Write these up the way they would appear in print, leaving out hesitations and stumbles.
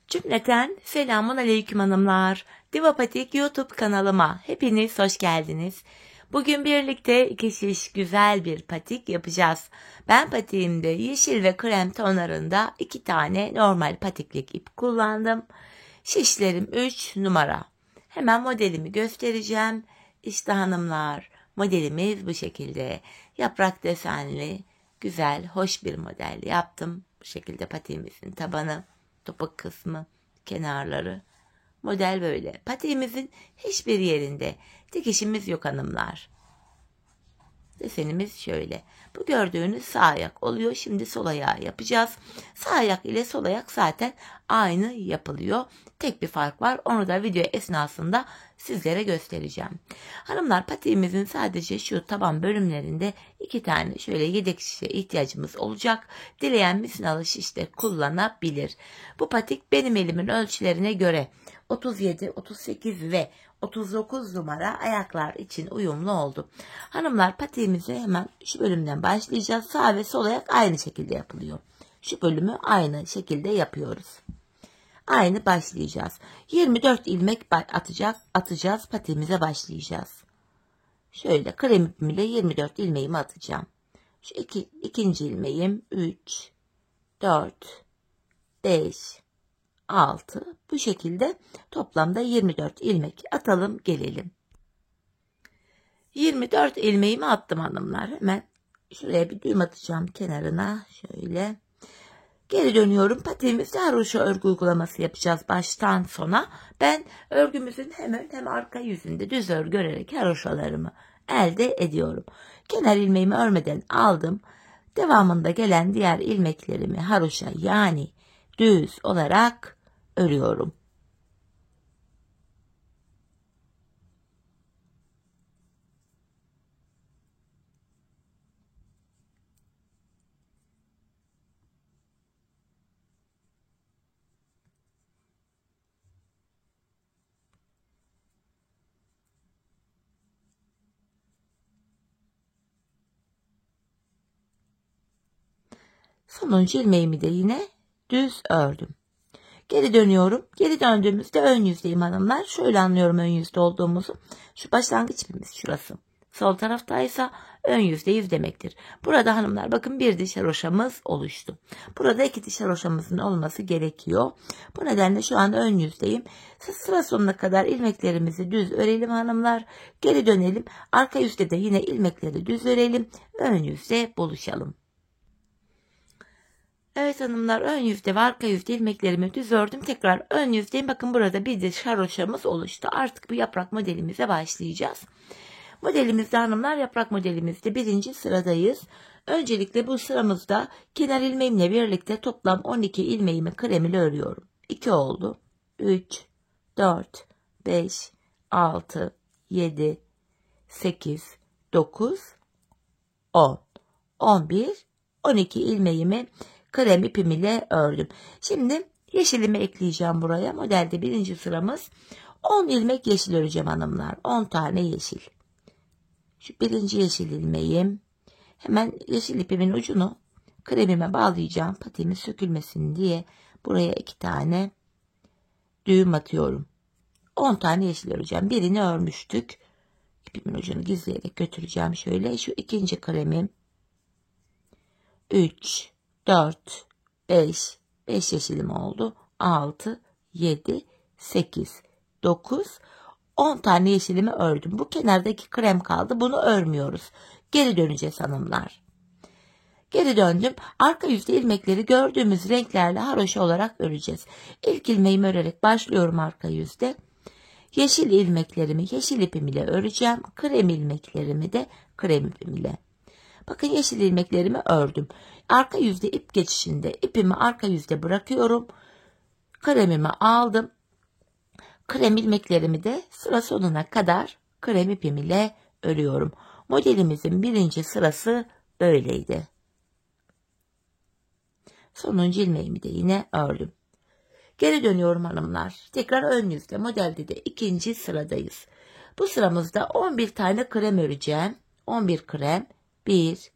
Cümleten selamun aleyküm hanımlar. Diva Patik YouTube kanalıma hepiniz hoş geldiniz. Bugün birlikte iki şiş güzel bir patik yapacağız. Ben patiğimde yeşil ve krem tonlarında 2 tane normal patiklik ip kullandım. Şişlerim 3 numara. Hemen modelimi göstereceğim. İşte hanımlar, modelimiz bu şekilde. Yaprak desenli, güzel, hoş bir model yaptım. Bu şekilde patiğimizin tabanı, topuk kısmı, kenarları. Model böyle. Patiğimizin hiçbir yerinde dikişimiz yok hanımlar. Desenimiz şöyle. Bu gördüğünüz sağ ayak oluyor. Şimdi sol ayağı yapacağız. Sağ ayak ile sol ayak zaten aynı yapılıyor. Tek bir fark var. Onu da video esnasında sizlere göstereceğim. Hanımlar, patiğimizin sadece şu taban bölümlerinde 2 tane şöyle yedek şişe ihtiyacımız olacak. Dileyen misinalı şişte kullanabilir. Bu patik benim elimin ölçülerine göre 37, 38 ve 39 numara ayaklar için uyumlu oldu. Hanımlar, patiğimizi hemen şu bölümden başlayacağız. Sağ ve sol ayak aynı şekilde yapılıyor. Şu bölümü aynı şekilde yapıyoruz. Aynı başlayacağız. 24 ilmek atacağız. Patiğimize başlayacağız. Şöyle krem ipimle 24 ilmeğimi atacağım. Şu ikinci ilmeğim 3, 4, 5, 6. Bu şekilde toplamda 24 ilmek atalım gelelim. 24 ilmeğimi attım hanımlar. Hemen şuraya bir düğüm atacağım kenarına. Şöyle. Geri dönüyorum. Patiğimizde haroşa örgü uygulaması yapacağız baştan sona. Ben örgümüzün hem ön hem arka yüzünde düz örgü örerek haroşalarımı elde ediyorum. Kenar ilmeğimi örmeden aldım. Devamında gelen diğer ilmeklerimi haroşa yani düz olarak örüyorum. Sonuncu ilmeğimi de yine düz ördüm. Geri dönüyorum. Geri döndüğümüzde ön yüzdeyim hanımlar. Şöyle anlıyorum ön yüzde olduğumuzu. Şu başlangıç ipimiz şurası. Sol taraftaysa ön yüzdeyiz demektir. Burada hanımlar bakın bir diş haroşamız oluştu. Burada 2 diş haroşamızın olması gerekiyor. Bu nedenle şu an ön yüzdeyim. Sıra sonuna kadar ilmeklerimizi düz örelim hanımlar. Geri dönelim. Arka yüzde de yine ilmekleri düz örelim. Ön yüzde buluşalım. Evet hanımlar, ön yüzde ve arka yüzde ilmeklerimi düz ördüm. Tekrar ön yüzdeyim. Bakın burada bir diş haroşamız oluştu. Artık bu yaprak modelimize başlayacağız. Modelimizde hanımlar, yaprak modelimizde 1. sıradayız. Öncelikle bu sıramızda kenar ilmeğimle birlikte toplam 12 ilmeğimi krem ile örüyorum. 2 oldu. 3, 4, 5, 6, 7, 8, 9, 10, 11, 12 ilmeğimi krem ipim ile ördüm. Şimdi yeşilimi ekleyeceğim buraya. Modelde 1. sıramız 10 ilmek yeşil öreceğim hanımlar. 10 tane yeşil. Şu 1. yeşil ilmeğim. Hemen yeşil ipimin ucunu kremime bağlayacağım. Patiğimin sökülmesin diye buraya 2 tane düğüm atıyorum. 10 tane yeşil öreceğim. Birini örmüştük. İpimin ucunu gizleyerek götüreceğim şöyle. Şu 2. kremim. 3, 4, 5 yeşilim oldu. 6, 7, 8, 9, 10 tane yeşilimi ördüm. Bu kenardaki krem kaldı. Bunu örmüyoruz. Geri döneceğiz hanımlar. Geri döndüm. Arka yüzde ilmekleri gördüğümüz renklerle haroşa olarak öreceğiz. İlk ilmeğimi örerek başlıyorum arka yüzde. Yeşil ilmeklerimi yeşil ipim ile öreceğim. Krem ilmeklerimi de krem ipim ile. Bakın yeşil ilmeklerimi ördüm. Arka yüzde ip geçişinde ipimi arka yüzde bırakıyorum. Kremimi aldım. Krem ilmeklerimi de sıra sonuna kadar krem ipim ile örüyorum. Modelimizin 1. sırası böyleydi. Sonuncu ilmeğimi de yine ördüm. Geri dönüyorum hanımlar. Tekrar ön yüzde, modelde de 2. sıradayız. Bu sıramızda 11 tane krem öreceğim. 11 krem. 1,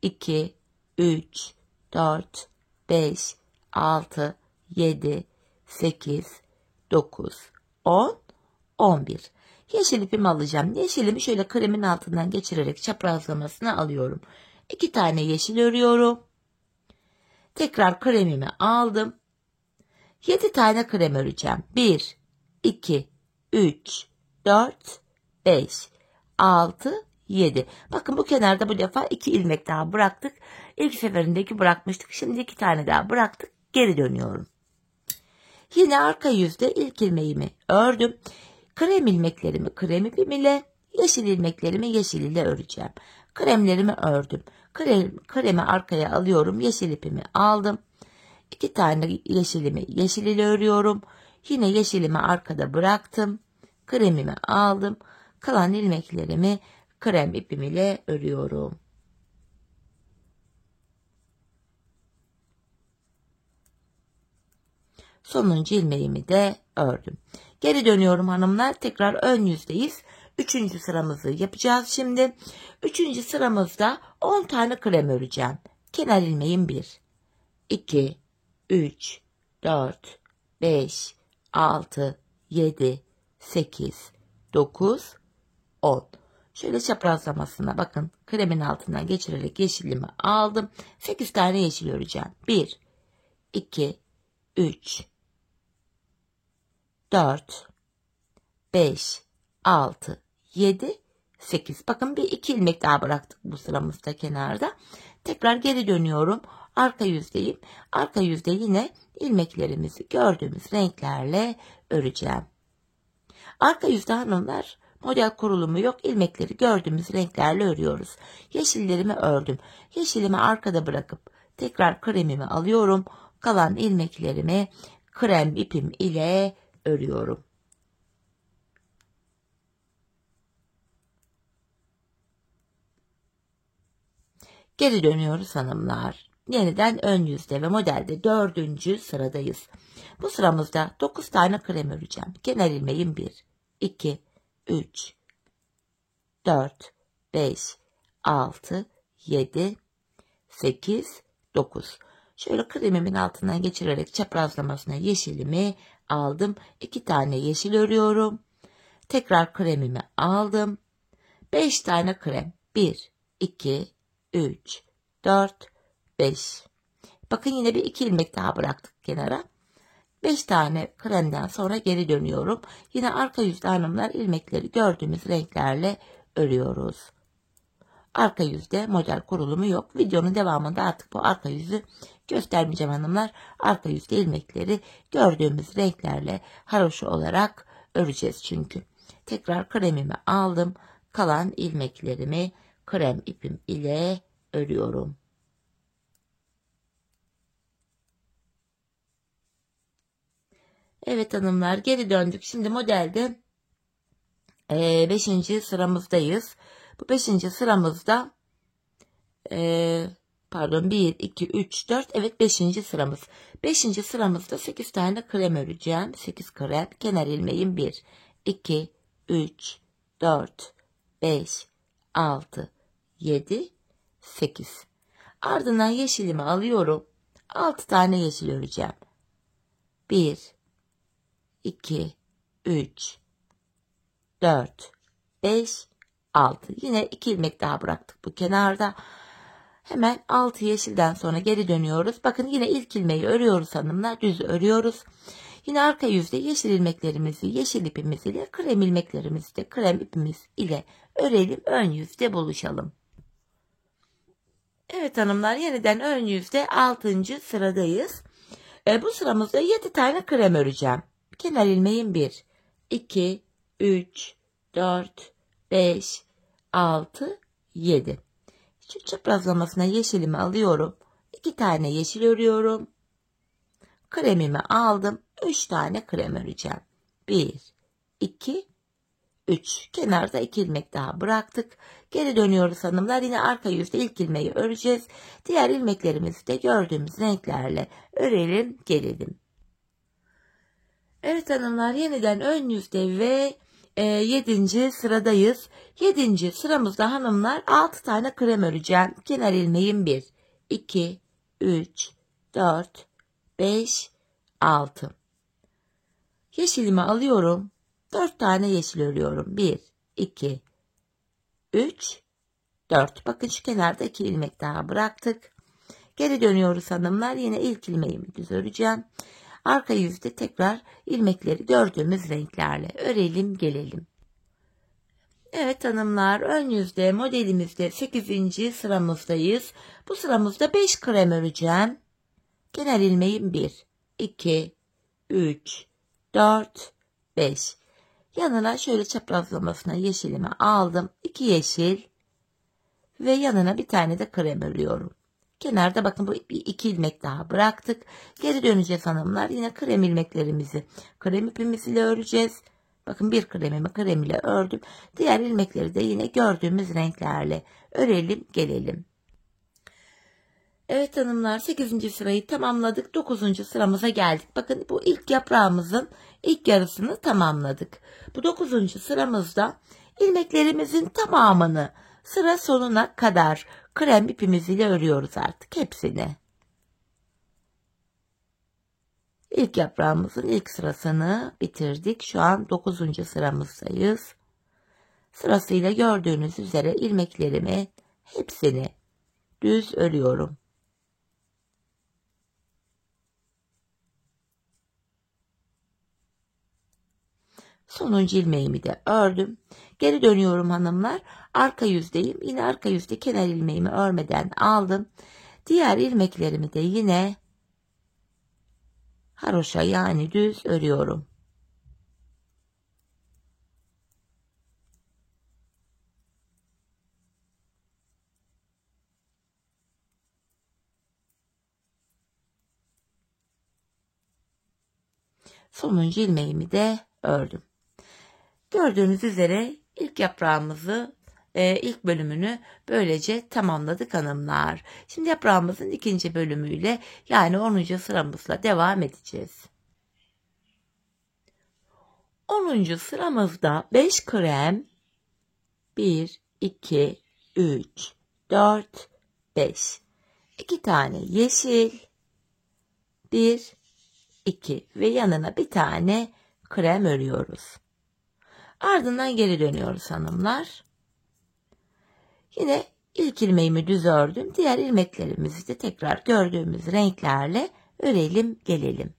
2, 3, 4, 5, 6, 7, 8, 9, 10, 11. Yeşil ipimi alacağım. Yeşilimi şöyle kremin altından geçirerek çaprazlamasına alıyorum. 2 tane yeşil örüyorum. Tekrar kremimi aldım. 7 tane krem öreceğim. 1, 2, 3, 4, 5, 6, 7. Bakın bu kenarda bu defa 2 ilmek daha bıraktık. İlk seferindeki bırakmıştık. Şimdi 2 tane daha bıraktık. Geri dönüyorum. Yine arka yüzde ilk ilmeğimi ördüm. Krem ilmeklerimi krem ipim ile, yeşil ilmeklerimi yeşil ile öreceğim. Kremlerimi ördüm. Kremi arkaya alıyorum. Yeşil ipimi aldım. 2 tane yeşilimi yeşil ile örüyorum. Yine yeşilimi arkada bıraktım. Kremimi aldım. Kalan ilmeklerimi krem ipim ile örüyorum. Sonuncu ilmeğimi de ördüm. Geri dönüyorum hanımlar. Tekrar ön yüzdeyiz. 3. sıramızı yapacağız şimdi. 3. sıramızda 10 tane krem öreceğim. Kenar ilmeğim 1, 2, 3, 4, 5, 6, 7, 8, 9, 10. Şöyle çaprazlamasına bakın. Kremin altından geçirerek yeşilimi aldım. 8 tane yeşil öreceğim. 1, 2, 3, 4, 5, 6, 7, 8. Bakın bir 2 ilmek daha bıraktık bu sıramızda kenarda. Tekrar geri dönüyorum. Arka yüzdeyim. Arka yüzde yine ilmeklerimizi gördüğümüz renklerle öreceğim. Arka yüzde hanımlar model kurulumu yok. İlmekleri gördüğümüz renklerle örüyoruz. Yeşillerimi ördüm. Yeşilimi arkada bırakıp tekrar kremimi alıyorum. Kalan ilmeklerimi krem ipim ile örüyorum. Geri dönüyoruz hanımlar. Yeniden ön yüzde ve modelde 4. sıradayız. Bu sıramızda 9 tane krem öreceğim. Kenar ilmeğim 1, 2, 3, 4, 5, 6, 7, 8, 9. Şöyle kremimin altından geçirerek çaprazlamasına yeşilimi aldım. 2 tane yeşil örüyorum. Tekrar kremimi aldım. 5 tane krem. 1, 2, 3, 4, 5. Bakın yine bir 2 ilmek daha bıraktık kenara. 5 tane kremden sonra geri dönüyorum. Yine arka yüzde hanımlar ilmekleri gördüğümüz renklerle örüyoruz. Arka yüzde model kurulumu yok. Videonun devamında artık bu arka yüzü göstermeyeceğim hanımlar. Arka yüzde ilmekleri gördüğümüz renklerle haroşa olarak öreceğiz çünkü. Tekrar kremimi aldım. Kalan ilmeklerimi krem ipim ile örüyorum. Evet hanımlar geri döndük. Şimdi modelde 5. sıramızdayız. Bu 5. sıramızda pardon 1, 2, 3, 4 evet 5. sıramız. 5. sıramızda 8 tane krem öreceğim. 8 krem. Kenar ilmeğim 1, 2, 3, 4, 5, 6, 7, 8. Ardından yeşilimi alıyorum. 6 tane yeşil öreceğim. 1, 2, 3, 4, 5, 6. Yine 2 ilmek daha bıraktık bu kenarda. Hemen 6 yeşilden sonra geri dönüyoruz. Bakın yine ilk ilmeği örüyoruz hanımlar. Düz örüyoruz. Yine arka yüzde yeşil ilmeklerimizi yeşil ipimiz ile krem ilmeklerimizi de krem ipimiz ile örelim. Ön yüzde buluşalım. Evet hanımlar yeniden ön yüzde 6. sıradayız. Bu sıramızda 7 tane krem öreceğim. Kenar ilmeğim 1, 2, 3, 4, 5, 6, 7. Şu çaprazlamasına yeşilimi alıyorum. 2 tane yeşil örüyorum. Kremimi aldım. 3 tane krem öreceğim. 1, 2, 3. Kenarda 2 ilmek daha bıraktık. Geri dönüyoruz hanımlar. Yine arka yüzde ilk ilmeği öreceğiz. Diğer ilmeklerimizi de gördüğümüz renklerle örelim, gelelim. Evet hanımlar yeniden ön yüzde ve 7. sıradayız. 7. sıramızda hanımlar 6 tane krem öreceğim. Kenar ilmeğim 1, 2, 3, 4, 5, 6. Yeşilimi alıyorum. 4 tane yeşil örüyorum. 1, 2, 3, 4. Bakın şu kenarda 2 ilmek daha bıraktık. Geri dönüyoruz hanımlar. Yine ilk ilmeğimi düz öreceğim. Arka yüzde tekrar ilmekleri gördüğümüz renklerle örelim gelelim. Evet hanımlar, ön yüzde modelimizde 8. sıramızdayız. Bu sıramızda 5 krem öreceğim. Kenar ilmeğim 1, 2, 3, 4, 5. Yanına şöyle çaprazlamasına yeşilimi aldım. 2 yeşil ve yanına bir tane de krem örüyorum. Kenarda bakın bu 2 ilmek daha bıraktık. Geri döneceğiz hanımlar. Yine krem ilmeklerimizi krem ipimizle öreceğiz. Bakın bir kremimi krem ile ördüm. Diğer ilmekleri de yine gördüğümüz renklerle örelim gelelim. Evet hanımlar, 8. sırayı tamamladık. 9. sıramıza geldik. Bakın bu ilk yaprağımızın ilk yarısını tamamladık. Bu 9. sıramızda ilmeklerimizin tamamını sıra sonuna kadar krem ipimiz ile örüyoruz artık hepsini. İlk yaprağımızın ilk sırasını bitirdik. Şu an 9. sıramızdayız. Sırasıyla gördüğünüz üzere ilmeklerimi hepsini düz örüyorum. Sonuncu ilmeğimi de ördüm. Geri dönüyorum hanımlar. Arka yüzdeyim. Yine arka yüzde kenar ilmeğimi örmeden aldım. Diğer ilmeklerimi de yine haroşa yani düz örüyorum. Sonuncu ilmeğimi de ördüm. Gördüğünüz üzere ilk yaprağımızı, ilk bölümünü böylece tamamladık hanımlar. Şimdi yaprağımızın ikinci bölümüyle yani 10. sıramızla devam edeceğiz. 10. sıramızda 5 krem, 1, 2, 3, 4, 5. 2 tane yeşil, 1, 2 ve yanına bir tane krem örüyoruz. Ardından geri dönüyoruz hanımlar. Yine ilk ilmeğimi düz ördüm. Diğer ilmeklerimizi de tekrar gördüğümüz renklerle örelim gelelim.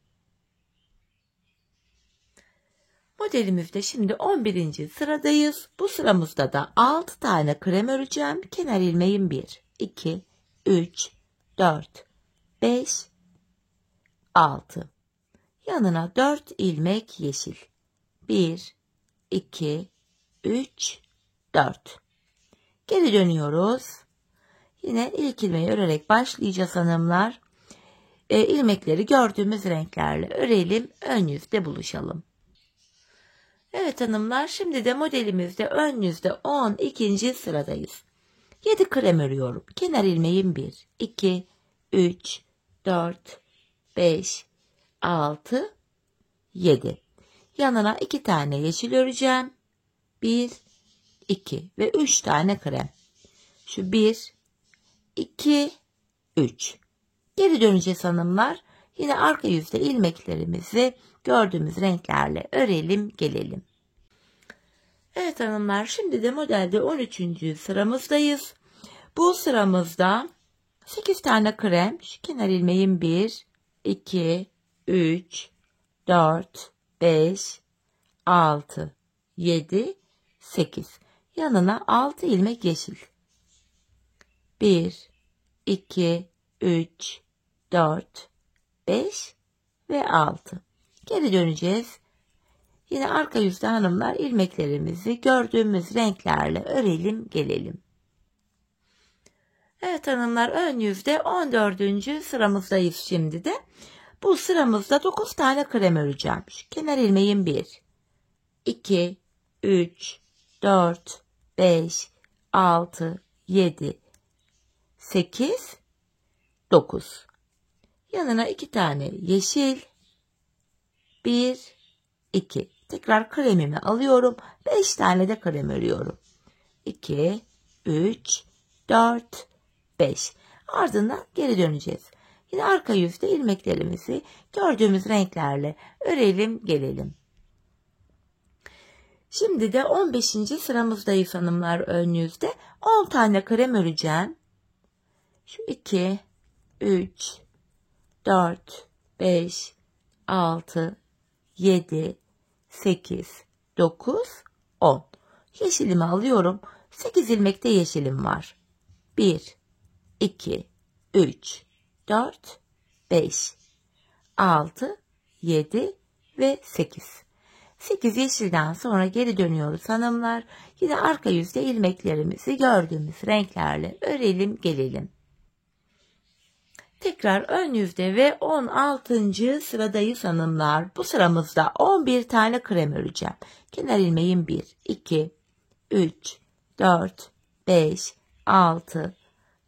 Modelimizde şimdi 11. sıradayız. Bu sıramızda da 6 tane krem öreceğim. Kenar ilmeğim 1, 2, 3, 4, 5, 6. Yanına 4 ilmek yeşil. 1, 2, 3, 4. Geri dönüyoruz. Yine ilk ilmeği örerek başlayacağız hanımlar. İlmekleri gördüğümüz renklerle örelim. Ön yüzde buluşalım. Evet hanımlar, şimdi de modelimizde ön yüzde 12. sıradayız. 7 krem örüyorum. Kenar ilmeğim 1, 2, 3, 4, 5, 6, 7. Yanına 2 tane yeşil öreceğim. 1, 2 ve 3 tane krem. Şu 1, 2, 3. Geri döneceğiz hanımlar. Yine arka yüzde ilmeklerimizi gördüğümüz renklerle örelim gelelim. Evet hanımlar, şimdi de modelde 13. sıramızdayız. Bu sıramızda 8 tane krem. Şu kenar ilmeğim 1, 2, 3, 4, 5, 6, 7, 8. Yanına 6 ilmek yeşil. 1, 2, 3, 4, 5 ve 6. Geri döneceğiz. Yine arka yüzde hanımlar ilmeklerimizi gördüğümüz renklerle örelim gelelim. Evet hanımlar, ön yüzde 14. sıramızdayız şimdi de. Bu sıramızda 9 tane krem öreceğim. Şu kenar ilmeğim 1, 2, 3, 4, 5, 6, 7, 8, 9. Yanına 2 tane yeşil, 1, 2. Tekrar kremimi alıyorum. 5 tane de krem örüyorum. 2, 3, 4, 5. Ardından geri döneceğiz. Yine arka yüzde ilmeklerimizi gördüğümüz renklerle örelim gelelim. Şimdi de 15. sıramızdayız hanımlar ön yüzde. 10 tane krem öreceğim. Şu 2, 3, 4, 5, 6, 7, 8, 9, 10. Yeşilimi alıyorum. 8 ilmekte yeşilim var. 1, 2, 3, 4, 5, 6, 7 ve 8. 8 yeşilden sonra geri dönüyoruz hanımlar. Yine arka yüzde ilmeklerimizi gördüğümüz renklerle örelim gelelim. Tekrar ön yüzde ve 16. sıradayız hanımlar. Bu sıramızda 11 tane krem öreceğim. Kenar ilmeğim 1, 2, 3, 4, 5, 6,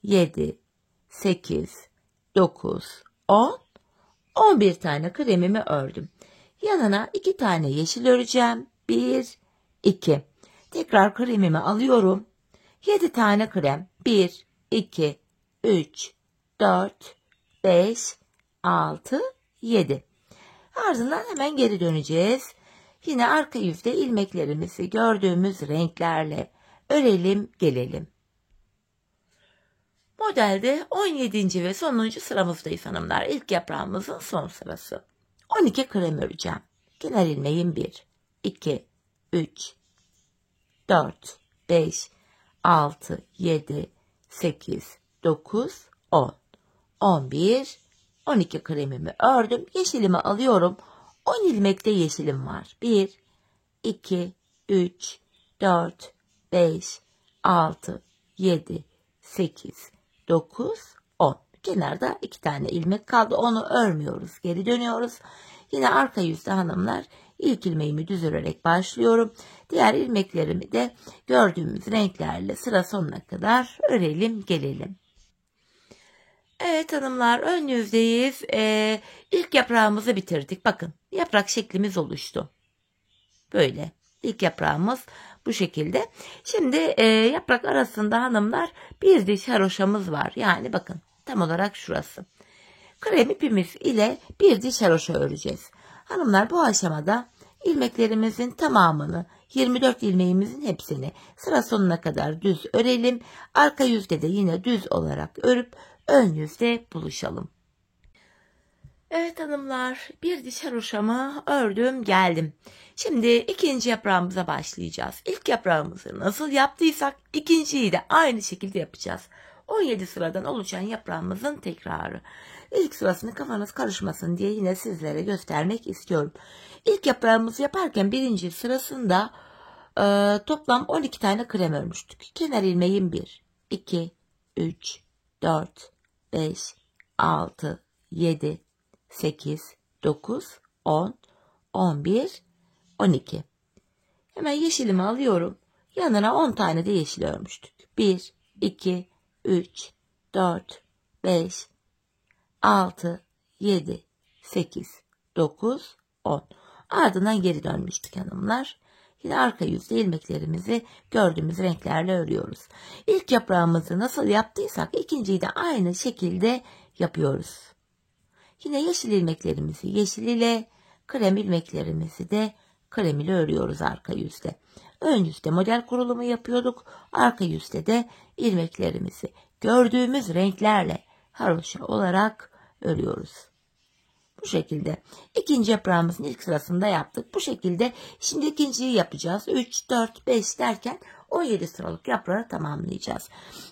7, 8, 9, 10, 11 tane kremimi ördüm. Yanına 2 tane yeşil öreceğim. 1, 2. Tekrar kremimi alıyorum. 7 tane krem. 1, 2, 3, 4, 5, 6, 7. Ardından hemen geri döneceğiz. Yine arka yüzde ilmeklerimizi gördüğümüz renklerle örelim gelelim. Modelde 17. ve sonuncu sıramızdayız hanımlar. İlk yaprağımızın son sırası. 12 krem öreceğim. Kenar ilmeğim 1, 2, 3, 4, 5, 6, 7, 8, 9, 10, 11, 12 kremimi ördüm. Yeşilimi alıyorum. 10 ilmekte yeşilim var. 1, 2, 3, 4, 5, 6, 7, 8, 9, 10. Kenarda 2 tane ilmek kaldı. Onu örmüyoruz. Geri dönüyoruz. Yine arka yüzde hanımlar ilk ilmeğimi düz örerek başlıyorum. Diğer ilmeklerimi de gördüğümüz renklerle sıra sonuna kadar örelim gelelim. Evet hanımlar ön yüzdeyiz. İlk yaprağımızı bitirdik. Bakın yaprak şeklimiz oluştu. Böyle ilk yaprağımız bu şekilde. Şimdi yaprak arasında hanımlar bir diş haroşamız var. Yani bakın tam olarak şurası. Krem ipimiz ile bir diş haroşa öreceğiz. Hanımlar bu aşamada ilmeklerimizin tamamını 24 ilmeğimizin hepsini sıra sonuna kadar düz örelim. Arka yüzde de yine düz olarak örüp ön yüzde buluşalım. Evet hanımlar bir diş haroşamı ördüm geldim. Şimdi ikinci yaprağımıza başlayacağız. İlk yaprağımızı nasıl yaptıysak ikinciyi de aynı şekilde yapacağız. 17 sıradan oluşan yaprağımızın tekrarı. İlk sırasını kafanız karışmasın diye yine sizlere göstermek istiyorum. İlk yaprağımızı yaparken birinci sırasında toplam 12 tane krem örmüştük. Kenar ilmeğim 1, 2, 3, 4, 5, 6, 7, 8, 9, 10, 11, 12. Hemen yeşilimi alıyorum. Yanına 10 tane de yeşil örmüştük. 1, 2, 3, 4, 5, 6, 7, 8, 9, 10. Ardından geri dönmüştük hanımlar. Yine arka yüzde ilmeklerimizi gördüğümüz renklerle örüyoruz. İlk yaprağımızı nasıl yaptıysak ikinciyi de aynı şekilde yapıyoruz. Yine yeşil ilmeklerimizi yeşil ile, krem ilmeklerimizi de krem ile örüyoruz arka yüzde. Ön yüzde model kurulumu yapıyorduk. Arka yüzde de ilmeklerimizi gördüğümüz renklerle haroşa olarak örüyoruz. Bu şekilde ikinci yaprağımızın ilk sırasında yaptık. Bu şekilde şimdi ikinciyi yapacağız. 3, 4, 5 derken 17 sıralık yaprağı tamamlayacağız.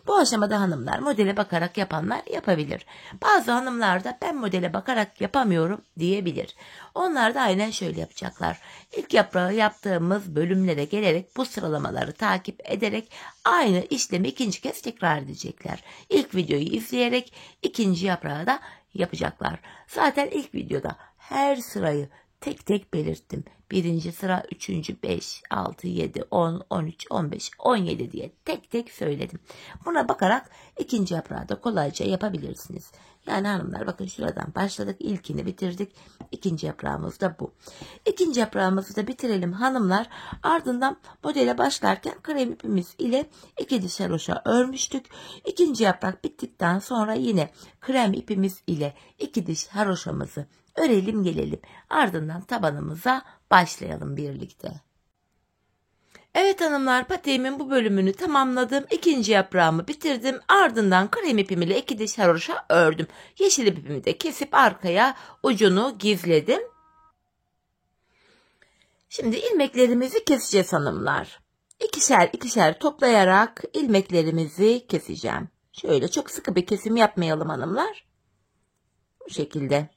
Bu aşamada hanımlar modele bakarak yapanlar yapabilir. Bazı hanımlar da ben modele bakarak yapamıyorum diyebilir. Onlar da aynen şöyle yapacaklar. İlk yaprağı yaptığımız bölümlere gelerek bu sıralamaları takip ederek aynı işlemi ikinci kez tekrar edecekler. İlk videoyu izleyerek ikinci yaprağı da yapacaklar. Zaten ilk videoda her sırayı tek tek belirttim. Birinci sıra, üçüncü, 5, 6, 7, 10, 13, 15, 17 diye tek tek söyledim. Buna bakarak ikinci yaprağı da kolayca yapabilirsiniz. Yani hanımlar bakın şuradan başladık. İlkini bitirdik. İkinci yaprağımız da bu. İkinci yaprağımızı da bitirelim hanımlar. Ardından modele başlarken krem ipimiz ile 2 diş haroşa örmüştük. İkinci yaprak bittikten sonra yine krem ipimiz ile 2 diş haroşamızı örelim gelelim. Ardından tabanımıza başlayalım birlikte. Evet hanımlar, patiğimin bu bölümünü tamamladım. İkinci yaprağımı bitirdim. Ardından krem ipim ile 2 diş haroşa ördüm. Yeşil ipimi de kesip arkaya ucunu gizledim. Şimdi ilmeklerimizi keseceğiz hanımlar. İkişer ikişer toplayarak ilmeklerimizi keseceğim. Şöyle çok sıkı bir kesim yapmayalım hanımlar. Bu şekilde.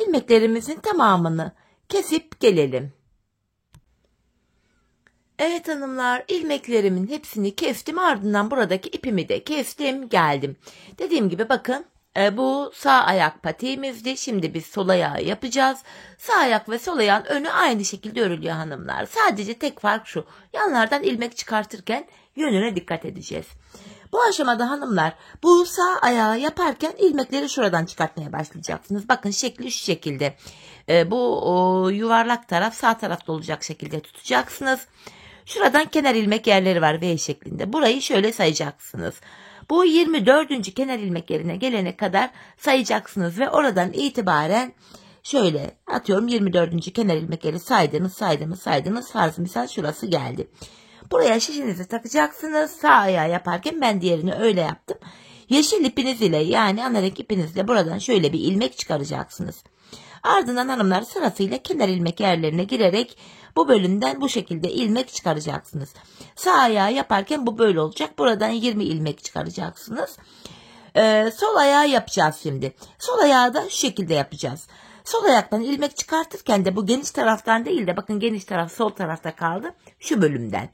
İlmeklerimizin tamamını kesip gelelim. Evet hanımlar, ilmeklerimin hepsini kestim, ardından buradaki ipimi de kestim geldim. Dediğim gibi bakın, bu sağ ayak patiğimizdi. Şimdi biz sol ayağı yapacağız. Sağ ayak ve sol ayağın önü aynı şekilde örülüyor hanımlar. Sadece tek fark şu: yanlardan ilmek çıkartırken yönüne dikkat edeceğiz. Bu aşamada hanımlar, bu sağ ayağı yaparken ilmekleri şuradan çıkartmaya başlayacaksınız. Bakın şekli şu şekilde. Bu yuvarlak taraf sağ tarafta olacak şekilde tutacaksınız. Şuradan kenar ilmek yerleri var V şeklinde. Burayı şöyle sayacaksınız. Bu 24. kenar ilmek yerine gelene kadar sayacaksınız ve oradan itibaren şöyle atıyorum 24. kenar ilmek yeri saydınız. Farz misal şurası geldi. Buraya şişinizi takacaksınız. Sağ ayağı yaparken ben diğerini öyle yaptım. Yeşil ipiniz ile, yani ana renk ipinizle buradan şöyle bir ilmek çıkaracaksınız. Ardından hanımlar sırasıyla kenar ilmek yerlerine girerek bu bölümden bu şekilde ilmek çıkaracaksınız. Sağ ayağı yaparken bu böyle olacak. Buradan 20 ilmek çıkaracaksınız. Sol ayağı yapacağız şimdi. Sol ayağı da şu şekilde yapacağız. Sol ayaktan ilmek çıkartırken de bu geniş taraftan değil de, bakın geniş taraf sol tarafta kaldı. Şu bölümden.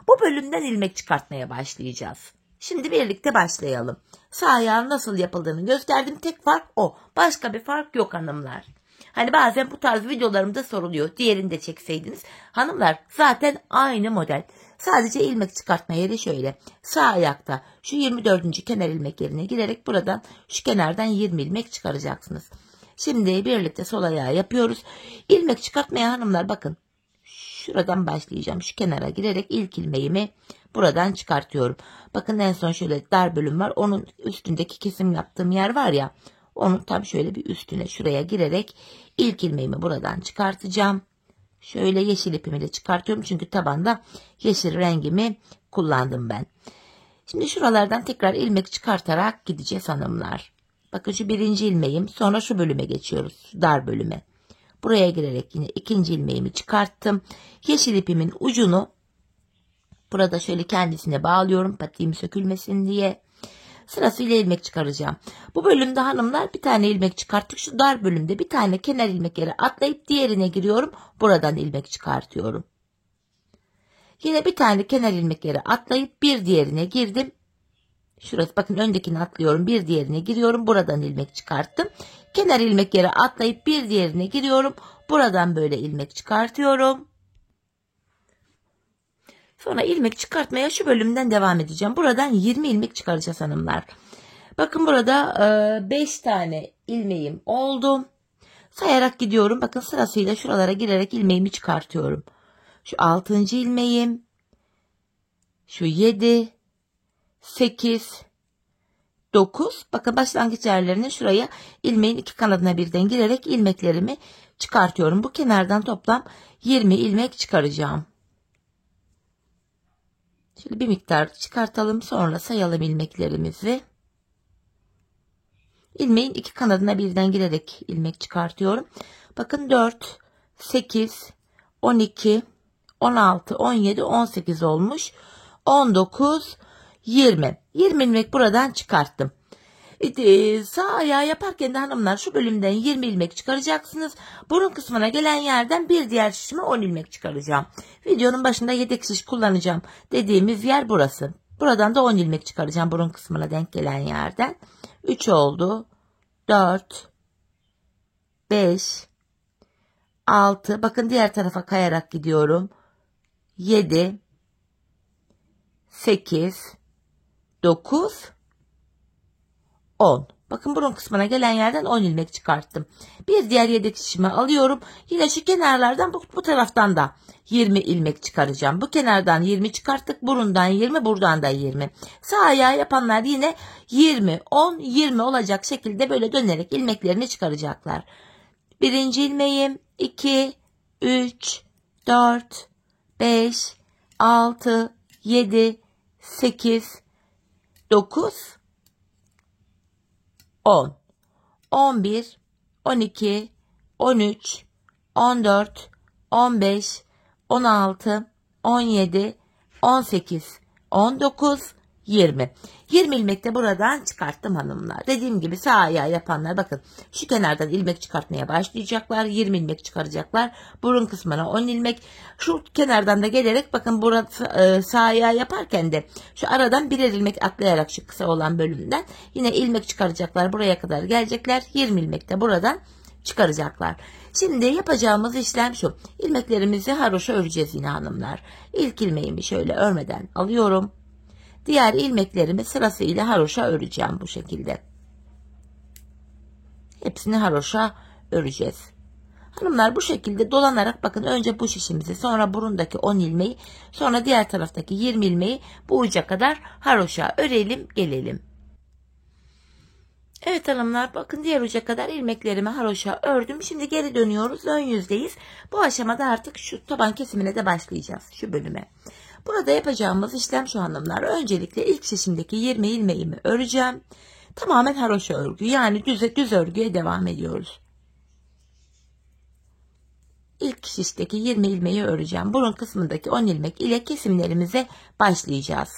Bu bölümden ilmek çıkartmaya başlayacağız. Şimdi birlikte başlayalım. Sağ ayağın nasıl yapıldığını gösterdim. Tek fark o. Başka bir fark yok hanımlar. Hani bazen bu tarz videolarımda soruluyor. Diğerini de çekseydiniz. Hanımlar zaten aynı model. Sadece ilmek çıkartma yeri şöyle. Sağ ayakta şu 24. kenar ilmek yerine girerek buradan şu kenardan 20 ilmek çıkaracaksınız. Şimdi birlikte sol ayağı yapıyoruz. İlmek çıkartmaya hanımlar bakın. Şuradan başlayacağım. Şu kenara girerek ilk ilmeğimi buradan çıkartıyorum. Bakın en son şöyle dar bölüm var. Onun üstündeki kesim yaptığım yer var ya. Onun tam şöyle bir üstüne şuraya girerek ilk ilmeğimi buradan çıkartacağım. Şöyle yeşil ipimi de çıkartıyorum. Çünkü tabanda yeşil rengimi kullandım ben. Şimdi şuralardan tekrar ilmek çıkartarak gideceğiz hanımlar. Bakın şu birinci ilmeğim. Sonra şu bölüme geçiyoruz. Dar bölüme. Buraya girerek yine ikinci ilmeğimi çıkarttım. Yeşil ipimin ucunu burada şöyle kendisine bağlıyorum. Patiğim sökülmesin diye. Sırasıyla ilmek çıkaracağım. Bu bölümde hanımlar bir tane ilmek çıkarttık. Şu dar bölümde bir tane kenar ilmek yere atlayıp diğerine giriyorum. Buradan ilmek çıkartıyorum. Yine bir tane kenar ilmek yere atlayıp bir diğerine girdim. Şurası bakın, öndekini atlıyorum, bir diğerine giriyorum. Buradan ilmek çıkarttım. Kenar ilmek yere atlayıp bir diğerine giriyorum. Buradan böyle ilmek çıkartıyorum. Sonra ilmek çıkartmaya şu bölümden devam edeceğim. Buradan 20 ilmek çıkaracağız hanımlar. Bakın burada 5 tane ilmeğim oldu. Sayarak gidiyorum. Bakın sırasıyla şuralara girerek ilmeğimi çıkartıyorum. Şu 6. ilmeğim. Şu 7. 8. 9. Bakın başlangıç yerlerine şuraya ilmeğin iki kanadına birden girerek ilmeklerimi çıkartıyorum. Bu kenardan toplam 20 ilmek çıkaracağım. Şöyle bir miktar çıkartalım, sonra sayalım ilmeklerimizi. İlmeğin iki kanadına birden girerek ilmek çıkartıyorum. Bakın 4, 8, 12, 16, 17, 18 olmuş. 19, 20. 20 ilmek buradan çıkarttım. Sağ ayağı yaparken de hanımlar şu bölümden 20 ilmek çıkaracaksınız. Burun kısmına gelen yerden bir diğer şişime 10 ilmek çıkaracağım. Videonun başında yedek şiş kullanacağım dediğimiz yer burası. Buradan da 10 ilmek çıkaracağım burun kısmına denk gelen yerden. 3 oldu. 4, 5, 6. Bakın diğer tarafa kayarak gidiyorum. 7, 8, 9, 10. Bakın burun kısmına gelen yerden 10 ilmek çıkarttım. Bir diğer yedek şişimi alıyorum. Yine şu kenarlardan bu taraftan da 20 ilmek çıkaracağım. Bu kenardan 20 çıkarttık. Burundan 20, buradan da 20. Sağ ayağı yapanlar yine 20, 10, 20 olacak şekilde böyle dönerek ilmeklerini çıkaracaklar. Birinci ilmeğim, 2, 3, 4, 5, 6, 7, 8, 9, 10, 11, 12, 13, 14, 15, 16, 17, 18, 19, 20. 20 ilmek de buradan çıkarttım hanımlar. Dediğim gibi sağ ayağı yapanlar bakın şu kenardan ilmek çıkartmaya başlayacaklar. 20 ilmek çıkaracaklar. Burun kısmına 10 ilmek. Şu kenardan da gelerek bakın burası sağ ayağı yaparken de şu aradan birer ilmek atlayarak şu kısa olan bölümden yine ilmek çıkaracaklar. Buraya kadar gelecekler. 20 ilmek de buradan çıkaracaklar. Şimdi yapacağımız işlem şu. İlmeklerimizi haroşa öreceğiz yine hanımlar. İlk ilmeğimi şöyle örmeden alıyorum. Diğer ilmeklerimi sırasıyla haroşa öreceğim bu şekilde. Hepsini haroşa öreceğiz. Hanımlar bu şekilde dolanarak bakın önce bu şişimizi, sonra burundaki 10 ilmeği, sonra diğer taraftaki 20 ilmeği bu uca kadar haroşa örelim gelelim. Evet hanımlar bakın diğer uca kadar ilmeklerimi haroşa ördüm. Şimdi geri dönüyoruz. Ön yüzdeyiz. Bu aşamada artık şu taban kesimine de başlayacağız. Şu bölüme. Burada yapacağımız işlem şu hanımlar. Öncelikle ilk şişimdeki 20 ilmeğimi öreceğim. Tamamen haroşa örgü. Yani düz örgüye devam ediyoruz. İlk şişteki 20 ilmeği öreceğim. Burun kısmındaki 10 ilmek ile kesimlerimize başlayacağız.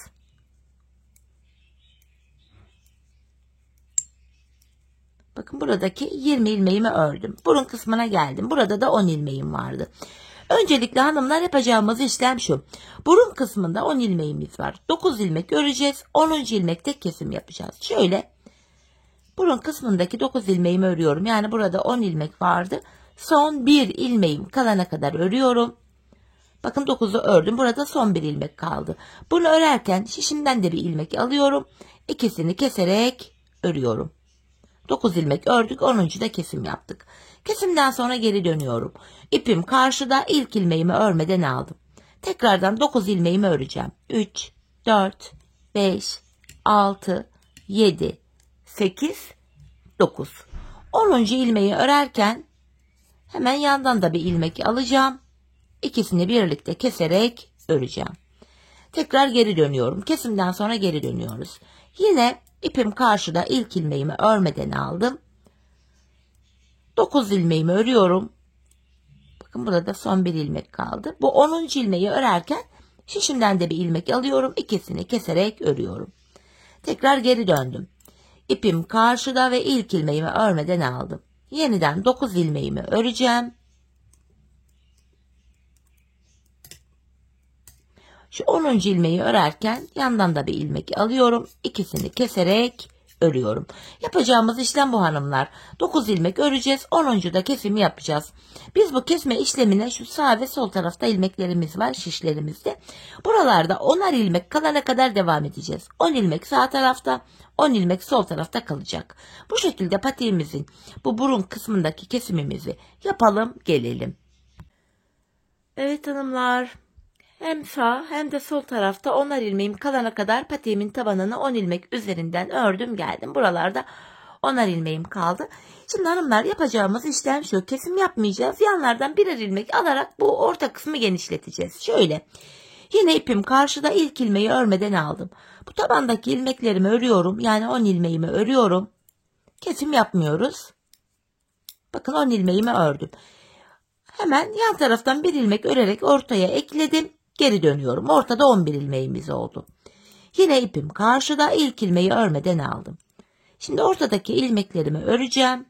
Bakın buradaki 20 ilmeğimi ördüm. Burun kısmına geldim. Burada da 10 ilmeğim vardı. Öncelikle hanımlar yapacağımız işlem şu. Burun kısmında 10 ilmeğimiz var. 9 ilmek öreceğiz. 10. ilmekte kesim yapacağız. Şöyle burun kısmındaki 9 ilmeğimi örüyorum. Yani burada 10 ilmek vardı. Son 1 ilmeğim kalana kadar örüyorum. Bakın 9'u ördüm. Burada son 1 ilmek kaldı. Bunu örerken şişimden de bir ilmek alıyorum. İkisini keserek örüyorum. 9 ilmek ördük. 10. da kesim yaptık. Kesimden sonra geri dönüyorum. İpim karşıda, ilk ilmeğimi örmeden aldım. Tekrardan 9 ilmeğimi öreceğim. 3, 4, 5, 6, 7, 8, 9. 10. ilmeği örerken hemen yandan da bir ilmek alacağım. İkisini birlikte keserek öreceğim. Tekrar geri dönüyorum. Kesimden sonra geri dönüyoruz. Yine ipim karşıda, ilk ilmeğimi örmeden aldım. 9 ilmeğimi örüyorum. Bakın burada son 1 ilmek kaldı. Bu 10. ilmeği örerken şişimden de bir ilmek alıyorum. İkisini keserek örüyorum. Tekrar geri döndüm. İpim karşıda ve ilk ilmeğimi örmeden aldım. Yeniden 9 ilmeğimi öreceğim. Şu 10. ilmeği örerken yandan da bir ilmek alıyorum. İkisini keserek örüyorum. Yapacağımız işlem bu hanımlar. 9 ilmek öreceğiz. 10. da kesimi yapacağız. Biz bu kesme işlemine şu sağ ve sol tarafta ilmeklerimiz var şişlerimizde. Buralarda 10'ar ilmek kalana kadar devam edeceğiz. 10 ilmek sağ tarafta, 10 ilmek sol tarafta kalacak. Bu şekilde patiğimizin bu burun kısmındaki kesimimizi yapalım gelelim. Evet hanımlar. Hem sağ hem de sol tarafta 10'ar ilmeğim kalana kadar patiğimin tabanını 10 ilmek üzerinden ördüm geldim. Buralarda 10'ar ilmeğim kaldı. Şimdi hanımlar yapacağımız işlem şu. Kesim yapmayacağız. Yanlardan birer ilmek alarak bu orta kısmı genişleteceğiz. Şöyle. Yine ipim karşıda, ilk ilmeği örmeden aldım. Bu tabandaki ilmeklerimi örüyorum. Yani 10 ilmeğimi örüyorum. Kesim yapmıyoruz. Bakın 10 ilmeğimi ördüm. Hemen yan taraftan bir ilmek örerek ortaya ekledim. Geri dönüyorum. Ortada 11 ilmeğimiz oldu. Yine ipim karşıda, ilk ilmeği örmeden aldım. Şimdi ortadaki ilmeklerimi öreceğim.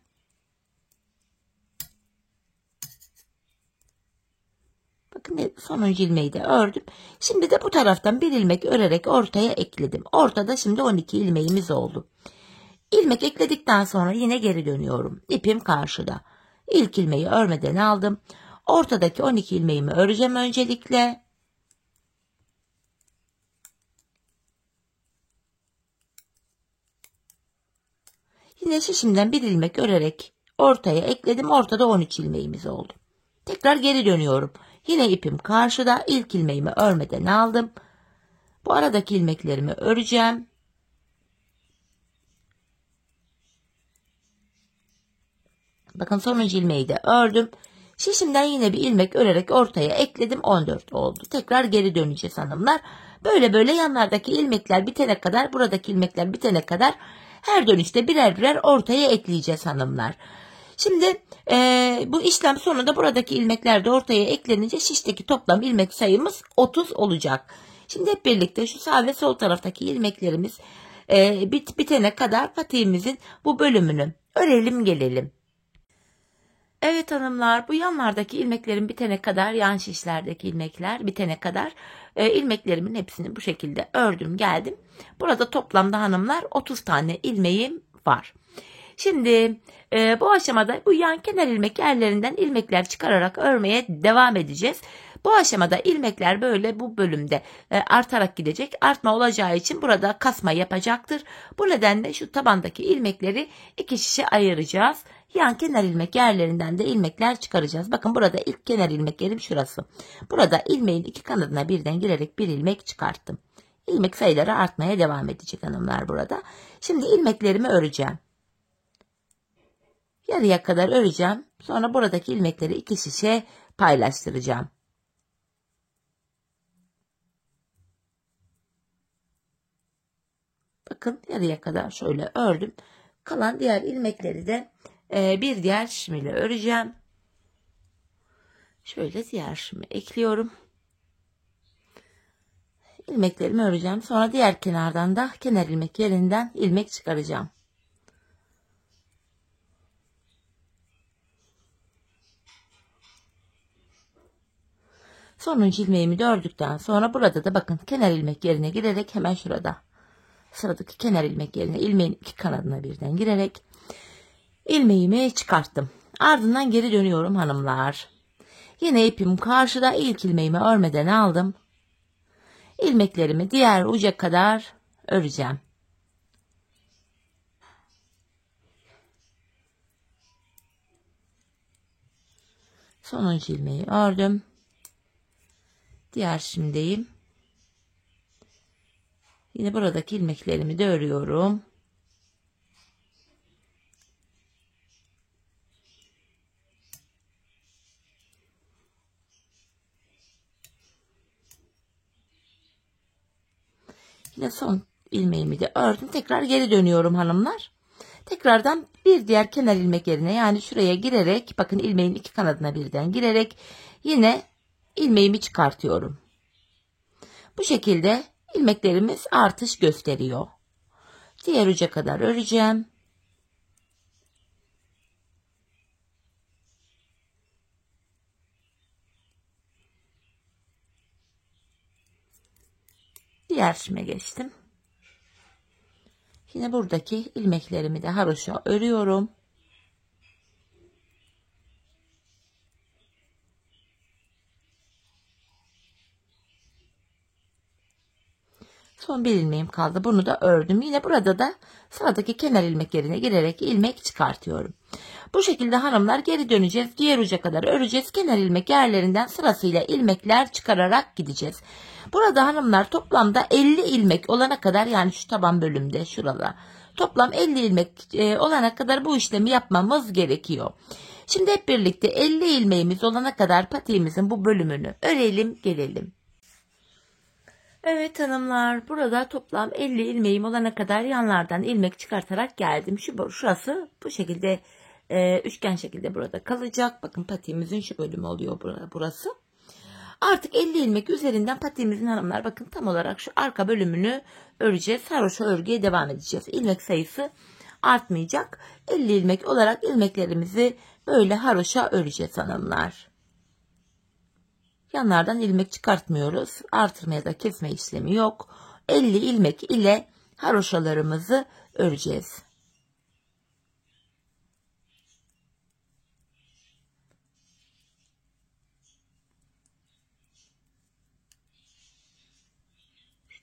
Bakın sonuncu ilmeği de ördüm. Şimdi de bu taraftan bir ilmek örerek ortaya ekledim. Ortada şimdi 12 ilmeğimiz oldu. İlmek ekledikten sonra yine geri dönüyorum. İpim karşıda. İlk ilmeği örmeden aldım. Ortadaki 12 ilmeğimi öreceğim öncelikle. Yine şişimden bir ilmek örerek ortaya ekledim. Ortada 13 ilmeğimiz oldu. Tekrar geri dönüyorum. Yine ipim karşıda. İlk ilmeğimi örmeden aldım. Bu aradaki ilmeklerimi öreceğim. Bakın sonuncu ilmeği de ördüm. Şişimden yine bir ilmek örerek ortaya ekledim. 14 oldu. Tekrar geri döneceğiz hanımlar. Böyle böyle yanlardaki ilmekler bitene kadar, buradaki ilmekler bitene kadar her dönüşte birer birer ortaya ekleyeceğiz hanımlar. Şimdi bu işlem sonunda buradaki ilmekler de ortaya eklenince şişteki toplam ilmek sayımız 30 olacak. Şimdi hep birlikte şu sağ ve sol taraftaki ilmeklerimiz bitene kadar patiğimizin bu bölümünü örelim gelelim. Evet hanımlar, bu yanlardaki ilmeklerin bitene kadar, yan şişlerdeki ilmekler bitene kadar ilmeklerimin hepsini bu şekilde ördüm geldim. Burada toplamda hanımlar 30 tane ilmeğim var. Şimdi bu aşamada bu yan kenar ilmek yerlerinden ilmekler çıkararak örmeye devam edeceğiz. Bu aşamada ilmekler böyle bu bölümde artarak gidecek. Artma olacağı için burada kasma yapacaktır. Bu nedenle şu tabandaki ilmekleri iki şişe ayıracağız. Yan kenar ilmek yerlerinden de ilmekler çıkaracağız. Bakın burada ilk kenar ilmek yerim şurası. Burada ilmeğin iki kanadına birden girerek bir ilmek çıkarttım. İlmek sayıları artmaya devam edecek hanımlar burada. Şimdi ilmeklerimi öreceğim. Yarıya kadar öreceğim. Sonra buradaki ilmekleri iki şişe paylaştıracağım. Bakın yarıya kadar şöyle ördüm. Kalan diğer ilmekleri de bir diğer şişimle öreceğim. Şöyle diğer şişimi ekliyorum. İlmeklerimi öreceğim. Sonra diğer kenardan da kenar ilmek yerinden ilmek çıkaracağım. Sonuncu ilmeğimi de ördükten sonra burada da bakın kenar ilmek yerine girerek hemen şurada sıradaki kenar ilmek yerine ilmeğin iki kanadına birden girerek ilmeğimi çıkarttım. Ardından geri dönüyorum hanımlar. Yine ipim karşıda, ilk ilmeğimi örmeden aldım. İlmeklerimi diğer uca kadar öreceğim. Sonuncu ilmeği ördüm. Diğer şimdiyim. Yine buradaki ilmeklerimi de örüyorum. Yine son ilmeğimi de ördüm. Tekrar geri dönüyorum hanımlar. Tekrardan bir diğer kenar ilmek yerine, yani şuraya girerek, bakın ilmeğin iki kanadına birden girerek yine ilmeğimi çıkartıyorum. Bu şekilde ilmeklerimiz artış gösteriyor. Diğer uca kadar öreceğim. Diğer şişime geçtim. Yine buradaki ilmeklerimi de haroşa örüyorum. Son bir ilmeğim kaldı. Bunu da ördüm. Yine burada da sıradaki kenar ilmek yerine girerek ilmek çıkartıyorum. Bu şekilde hanımlar geri döneceğiz. Diğer uca kadar öreceğiz. Kenar ilmek yerlerinden sırasıyla ilmekler çıkararak gideceğiz. Burada hanımlar toplamda 50 ilmek olana kadar, yani şu taban bölümde şurada toplam 50 ilmek olana kadar bu işlemi yapmamız gerekiyor. Şimdi hep birlikte 50 ilmeğimiz olana kadar patiğimizin bu bölümünü örelim gelelim. Evet hanımlar, burada toplam 50 ilmeğim olana kadar yanlardan ilmek çıkartarak geldim. Şurası bu şekilde üçgen şekilde burada kalacak. Bakın patiğimizin şu bölümü oluyor burası. Artık 50 ilmek üzerinden patiğimizin hanımlar bakın tam olarak şu arka bölümünü öreceğiz. Haroşa örgüye devam edeceğiz. İlmek sayısı artmayacak. 50 ilmek olarak ilmeklerimizi böyle haroşa öreceğiz hanımlar. Yanlardan ilmek çıkartmıyoruz. Artırmaya da kesme işlemi yok. 50 ilmek ile haroşalarımızı öreceğiz.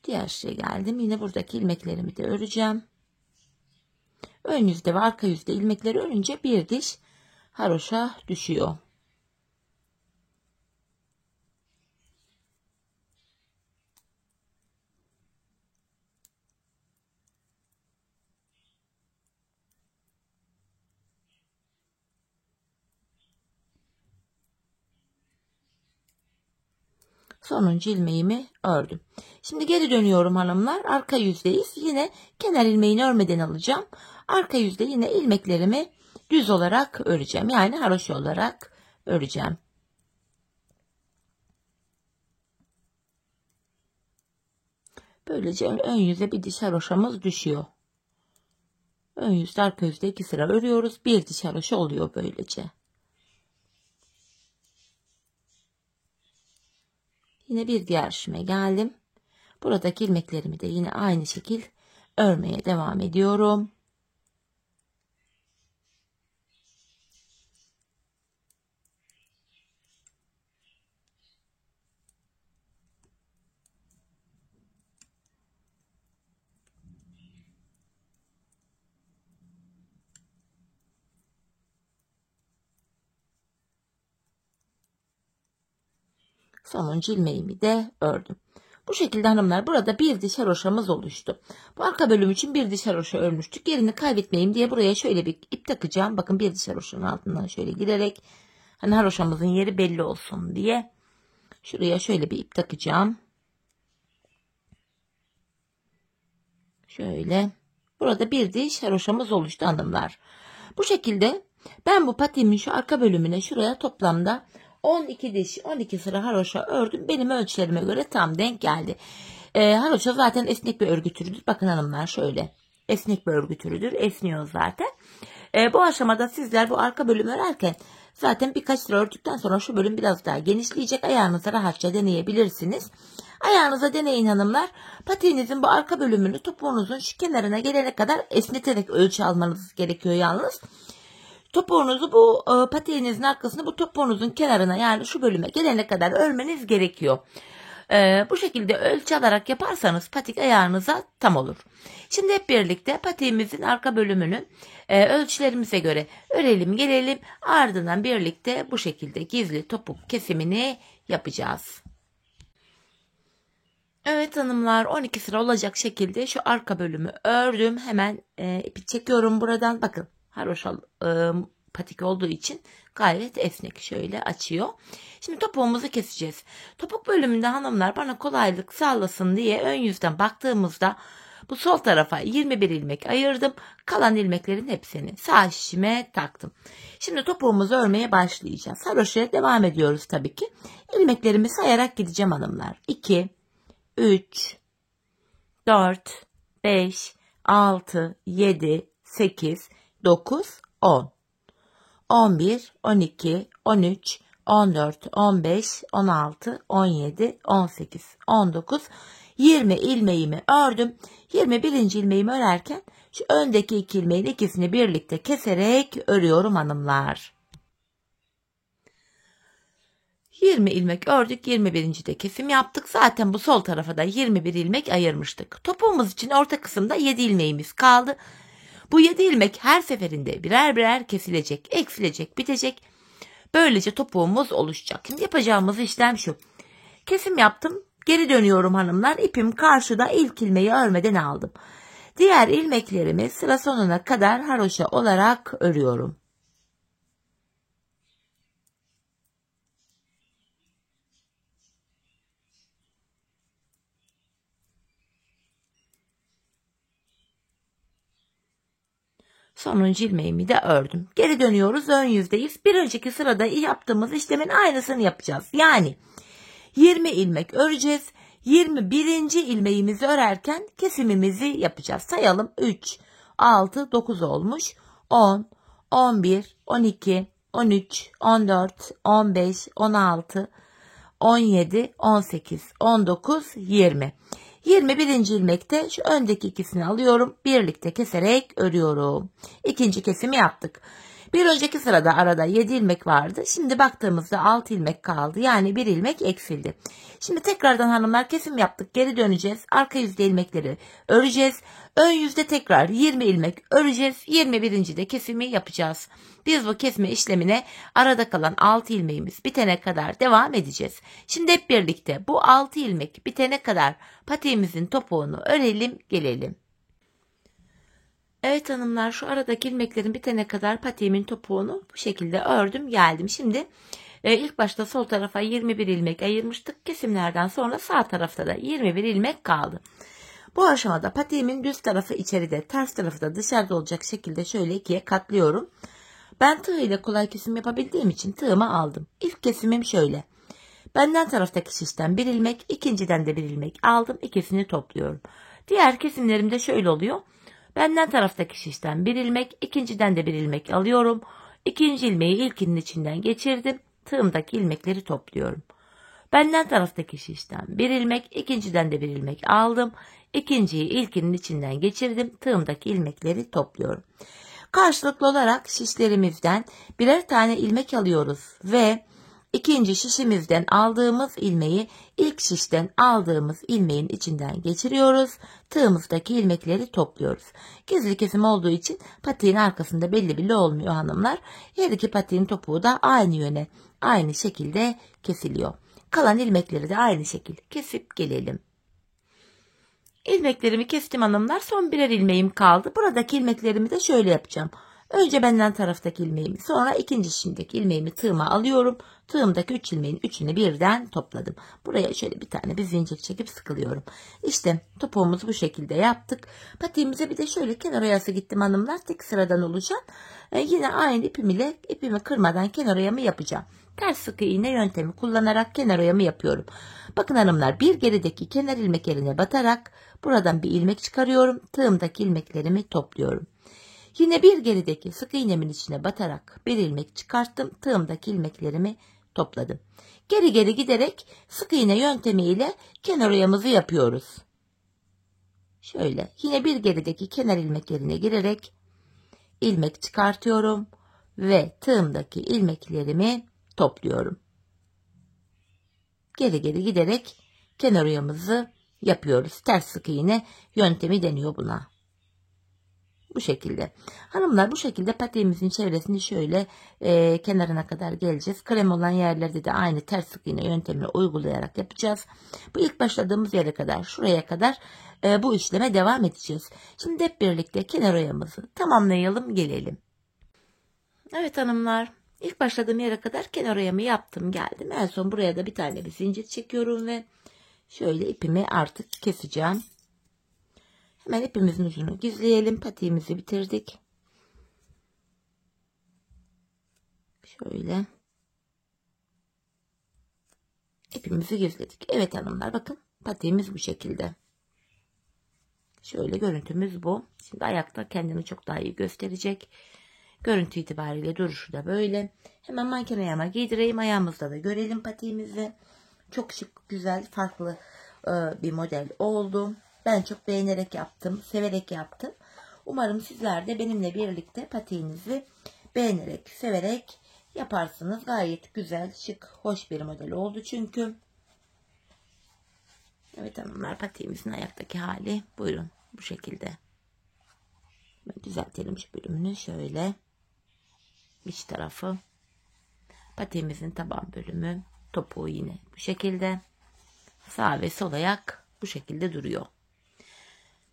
Diğer şeye geldim. Yine buradaki ilmeklerimi de öreceğim. Ön yüzde ve arka yüzde ilmekleri örünce bir diş haroşa düşüyor. Sonuncu ilmeğimi ördüm. Şimdi geri dönüyorum hanımlar. Arka yüzdeyiz. Yine kenar ilmeğini örmeden alacağım. Arka yüzde yine ilmeklerimi düz olarak öreceğim. Yani haroşa olarak öreceğim. Böylece ön yüze bir diş haroşamız düşüyor. Ön yüzde arka yüzde 2 sıra örüyoruz. Bir diş haroşa oluyor böylece. Yine bir diğer işime geldim. Buradaki ilmeklerimi de yine aynı şekil örmeye devam ediyorum. Sonuncu ilmeğimi de ördüm. Bu şekilde hanımlar burada bir diş haroşamız oluştu. Bu arka bölüm için bir diş haroşa örmüştük. Yerini kaybetmeyeyim diye buraya şöyle bir ip takacağım. Bakın bir diş haroşanın altından şöyle girerek hani haroşamızın yeri belli olsun diye şuraya şöyle bir ip takacağım. Şöyle. Burada bir diş haroşamız oluştu hanımlar. Bu şekilde ben bu patiğimin şu arka bölümüne şuraya toplamda 12 diş 12 sıra haroşa ördüm. Benim ölçülerime göre tam denk geldi. Haroşa zaten esnek bir örgü türüdür. Bakın hanımlar şöyle. Esnek bir örgü türüdür. Esniyor zaten. Bu aşamada sizler bu arka bölümü örerken zaten birkaç sıra ördükten sonra şu bölüm biraz daha genişleyecek. Ayağınıza rahatça deneyebilirsiniz. Ayağınıza deneyin hanımlar. Patiğinizin bu arka bölümünü topuğunuzun şu kenarına gelene kadar esneterek ölçü almanız gerekiyor yalnız. Topuğunuzu bu patiğinizin arkasını bu topuğunuzun kenarına yani şu bölüme gelene kadar örmeniz gerekiyor. Bu şekilde ölçü alarak yaparsanız patik ayağınıza tam olur. Şimdi hep birlikte patiğimizin arka bölümünü ölçülerimize göre örelim gelelim. Ardından birlikte bu şekilde gizli topuk kesimini yapacağız. Evet hanımlar 12 sıra olacak şekilde şu arka bölümü ördüm. Hemen ipi çekiyorum buradan. Bakın haroşa patik olduğu için gayet esnek şöyle açıyor. Şimdi topuğumuzu keseceğiz. Topuk bölümünde hanımlar bana kolaylık sağlasın diye ön yüzden baktığımızda bu sol tarafa 21 ilmek ayırdım. Kalan ilmeklerin hepsini sağ şişime taktım. Şimdi topuğumuzu örmeye başlayacağız. Haroşaya devam ediyoruz tabii ki. İlmeklerimi sayarak gideceğim hanımlar. 2, 3, 4, 5, 6, 7, 8, 9, 10. 11, 12, 13, 14, 15, 16, 17, 18, 19, 20 ilmeğimi ördüm. 21. ilmeğimi örerken şu öndeki iki ilmeğin ikisini birlikte keserek örüyorum hanımlar. 20 ilmek ördük. 21. de kesim yaptık. Zaten bu sol tarafa da 21 ilmek ayırmıştık. Topuğumuz için orta kısımda 7 ilmeğimiz kaldı. Bu 7 ilmek her seferinde birer birer kesilecek, eksilecek, bitecek. Böylece topuğumuz oluşacak. Şimdi yapacağımız işlem şu. Kesim yaptım. Geri dönüyorum hanımlar. İpim karşıda ilk ilmeği örmeden aldım. Diğer ilmeklerimi sıra sonuna kadar haroşa olarak örüyorum. Sonuncu ilmeğimi de ördüm. Geri dönüyoruz. Ön yüzdeyiz. Bir önceki sırada yaptığımız işlemin aynısını yapacağız. Yani 20 ilmek öreceğiz. 21. ilmeğimizi örerken kesimimizi yapacağız. Sayalım. 3, 6, 9 olmuş. 10, 11, 12, 13, 14, 15, 16, 17, 18, 19, 20. 21. ilmekte şu öndeki ikisini alıyorum. Birlikte keserek örüyorum. İkinci kesimi yaptık. Bir önceki sırada arada 7 ilmek vardı. Şimdi baktığımızda 6 ilmek kaldı. Yani 1 ilmek eksildi. Şimdi tekrardan hanımlar kesim yaptık. Geri döneceğiz. Arka yüzde ilmekleri öreceğiz. Ön yüzde tekrar 20 ilmek öreceğiz. 21. de kesimi yapacağız. Biz bu kesme işlemine arada kalan 6 ilmeğimiz bitene kadar devam edeceğiz. Şimdi hep birlikte bu 6 ilmek bitene kadar patiğimizin topuğunu örelim gelelim. Evet hanımlar, şu aradaki ilmeklerin bitene kadar patiğimin topuğunu bu şekilde ördüm geldim. Şimdi ilk başta sol tarafa 21 ilmek ayırmıştık. Kesimlerden sonra sağ tarafta da 21 ilmek kaldı. Bu aşamada patiğimin düz tarafı içeride, ters tarafı da dışarıda olacak şekilde şöyle ikiye katlıyorum. Ben tığ ile kolay kesim yapabildiğim için tığımı aldım. İlk kesimim şöyle. Benden taraftaki şişten bir ilmek, ikinciden de bir ilmek aldım. İkisini topluyorum. Diğer kesimlerim de şöyle oluyor. Benden taraftaki şişten bir ilmek, ikinciden de bir ilmek alıyorum. İkinci ilmeği ilkinin içinden geçirdim. Tığımdaki ilmekleri topluyorum. Benden taraftaki şişten bir ilmek, ikinciden de bir ilmek aldım. İkinciyi ilkinin içinden geçirdim. Tığımdaki ilmekleri topluyorum. Karşılıklı olarak şişlerimizden birer tane ilmek alıyoruz ve ikinci şişimizden aldığımız ilmeği ilk şişten aldığımız ilmeğin içinden geçiriyoruz. Tığımızdaki ilmekleri topluyoruz. Gizli kesim olduğu için patiğin arkasında belli olmuyor hanımlar. Her iki patiğin topuğu da aynı yöne, aynı şekilde kesiliyor. Kalan ilmekleri de aynı şekilde kesip gelelim. İlmeklerimi kestim hanımlar. Son birer ilmeğim kaldı. Buradaki ilmeklerimi de şöyle yapacağım. Önce benden taraftaki ilmeğimi, sonra ikinci şişimdeki ilmeğimi tığıma alıyorum. Tığımdaki 3 ilmeğin 3'ünü birden topladım. Buraya şöyle bir tane bir zincir çekip sıkılıyorum. İşte topuğumuzu bu şekilde yaptık. Patiğimize bir de şöyle kenar oyası gittim hanımlar. Tek sıradan olacak. Yine aynı ipimi kırmadan kenar oyamı yapacağım. Ters sık iğne yöntemi kullanarak kenar oyamı yapıyorum. Bakın hanımlar, bir gerideki kenar ilmek yerine batarak buradan bir ilmek çıkarıyorum. Tığımdaki ilmeklerimi topluyorum. Yine bir gerideki sık iğnemin içine batarak bir ilmek çıkarttım. Tığımdaki ilmeklerimi topladım. Geri geri giderek sık iğne yöntemiyle kenar oyamızı yapıyoruz. Şöyle yine bir gerideki kenar ilmek yerine girerek ilmek çıkartıyorum ve tığımdaki ilmeklerimi topluyorum. Geri geri giderek kenar oyamızı yapıyoruz. Ters sık iğne yöntemi deniyor buna. Bu şekilde. Hanımlar, bu şekilde patiğimizin çevresini şöyle kenarına kadar geleceğiz. Krem olan yerlerde de aynı ters sık iğne yöntemini uygulayarak yapacağız. Bu ilk başladığımız yere kadar, şuraya kadar bu işleme devam edeceğiz. Şimdi hep birlikte kenar oyamızı tamamlayalım gelelim. Evet hanımlar, ilk başladığım yere kadar kenar oyamı yaptım geldim. En son buraya da bir tane bir zincir çekiyorum ve şöyle ipimi artık keseceğim. Hemen ipimizin ucunu gizleyelim. Patiğimizi bitirdik. Şöyle ipimizi gizledik. Evet hanımlar, bakın patiğimiz bu şekilde. Şöyle görüntümüz bu. Şimdi ayakta kendini çok daha iyi gösterecek. Görüntü itibariyle duruşu da böyle. Hemen manken ayağıma giydireyim. Ayağımızda da görelim patiğimizi. Çok şık, güzel, farklı bir model oldu. Ben çok beğenerek yaptım, severek yaptım. Umarım sizler de benimle birlikte patiğinizi beğenerek, severek yaparsınız. Gayet güzel, şık, hoş bir model oldu çünkü. Evet hanımlar, patiğimizin ayaktaki hali buyurun bu şekilde. Ben düzeltelim şu bölümünü şöyle. İç tarafı. Patiğimizin taban bölümü, topuğu yine bu şekilde. Sağ ve sol ayak bu şekilde duruyor.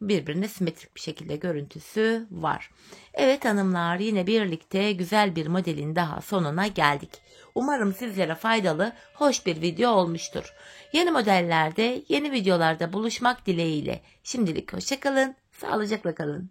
Birbirine simetrik bir şekilde görüntüsü var. Evet hanımlar, yine birlikte güzel bir modelin daha sonuna geldik. Umarım sizlere faydalı, hoş bir video olmuştur. Yeni modellerde, yeni videolarda buluşmak dileğiyle. Şimdilik hoşça kalın, sağlıcakla kalın.